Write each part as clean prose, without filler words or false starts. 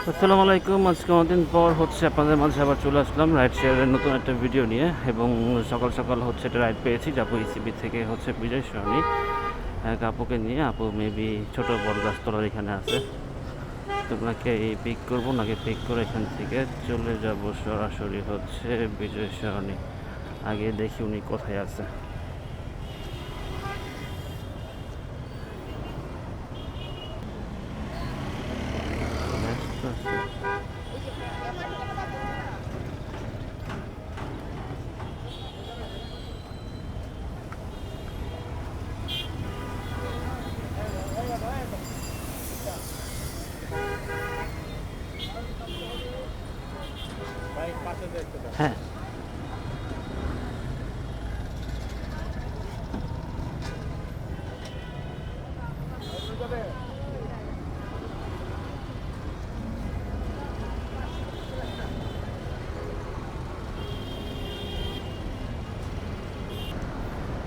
আসসালামু আলাইকুম। আজকে অনেকদিন পর হচ্ছে আপনাদের মাঝে আবার চলে আসলাম রাইড শেয়ারের নতুন একটা ভিডিও নিয়ে। এবং সকাল সকাল হচ্ছে একটা রাইড পেয়েছি, যাবো ইসিবি থেকে হচ্ছে বিজয় সরণি এক আপুকে নিয়ে। আপু মেবি ছোটো বড় গাছতলার এখানে আছে, তোমরাকে এই পিক করবো নাকি পিক করে এখান থেকে চলে যাব সরাসরি হচ্ছে বিজয় সরণি। আগে দেখি উনি কোথায় আছে। হ্যাঁ,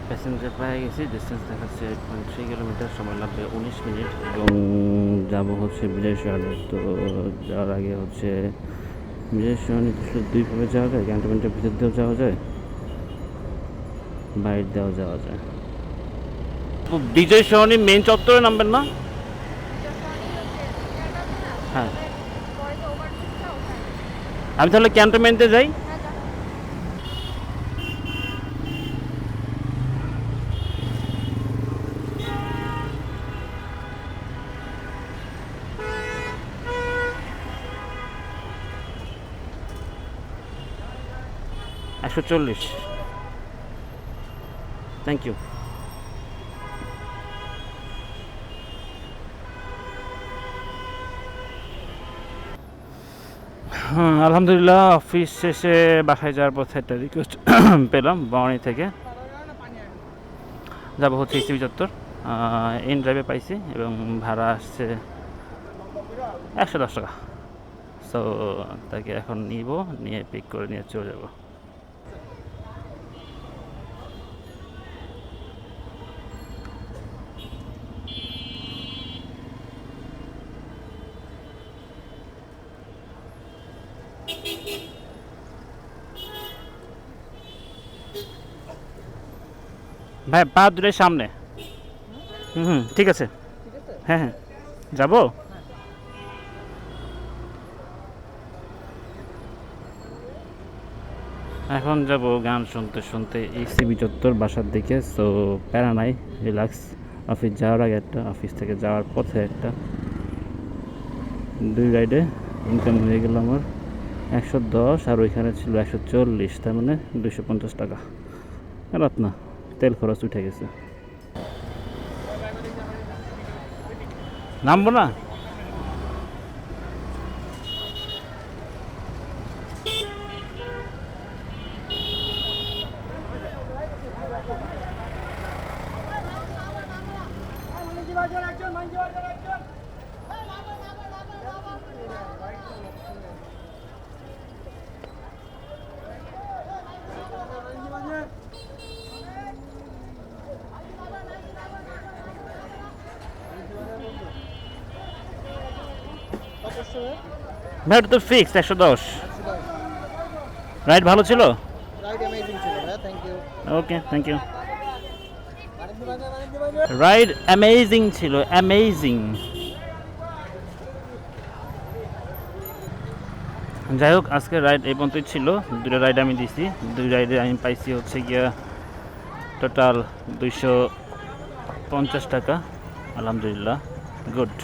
প্যাসেঞ্জার পেয়ে গেছি। ডিস্টেন্স দেখাচ্ছে 8.3 কিলোমিটার, সময় লাগবে 19 মিনিট এবং যাবো হচ্ছে বিজয় সরণি। তো যাওয়ার আগে হচ্ছে বিজয় সরণি আসলে দুইভাবে যাওয়া যায়, ক্যান্টনমেন্টের ভিতর দিয়েও যাওয়া যায়, বাইরে দিয়েও যাওয়া যায়। বিজয় সরণি মেন চত্বরে নামবেন না? হ্যাঁ, আমি তাহলে ক্যান্টনমেন্টে যাই। একশো 40। Thank you. হ্যাঁ, আলহামদুলিল্লাহ অফিস শেষে বাসায় যাওয়ার পথে একটা রিকোয়েস্ট পেলাম বনানী থেকে। যাবো হচ্ছে ইসিবি চত্বর, ইন ড্রাইভে পাইছি এবং ভাড়া আসছে 110 টাকা। সো তাকে এখন নিব, নিয়ে পিক করে নিয়ে চলে যাবো। ভাই পা দুটোর সামনে। হুম, ঠিক আছে। হ্যাঁ হ্যাঁ, যাবো। এখন যাব গান শুনতে শুনতে ইসিবি চত্বর বাসার দিকে। সো প্যারা নাই, রিল্যাক্স। অফিস যাওয়ার আগে একটা, অফিস থেকে যাওয়ার পথে একটা, দুই রাইডে ইনকাম হয়ে গেল আমার 110, আর ওইখানে ছিল 140, তার মানে 250 টাকা। রাত না, তেল খরচ উঠে গেছে। নামবো না? ভাই ওটা তো ফিক্সড 110। রাইড ভালো ছিল? ওকে, থ্যাংক ইউ। রাইড অ্যামেজিং ছিল, অ্যামেজিং। যাই হোক, আজকে রাইড এই পর্যন্তই ছিল। দুটো রাইড আমি দিছি, দুই রাইডে আমি পাইছি হচ্ছে গিয়া টোটাল 250 টাকা। আলহামদুলিল্লাহ, গুড।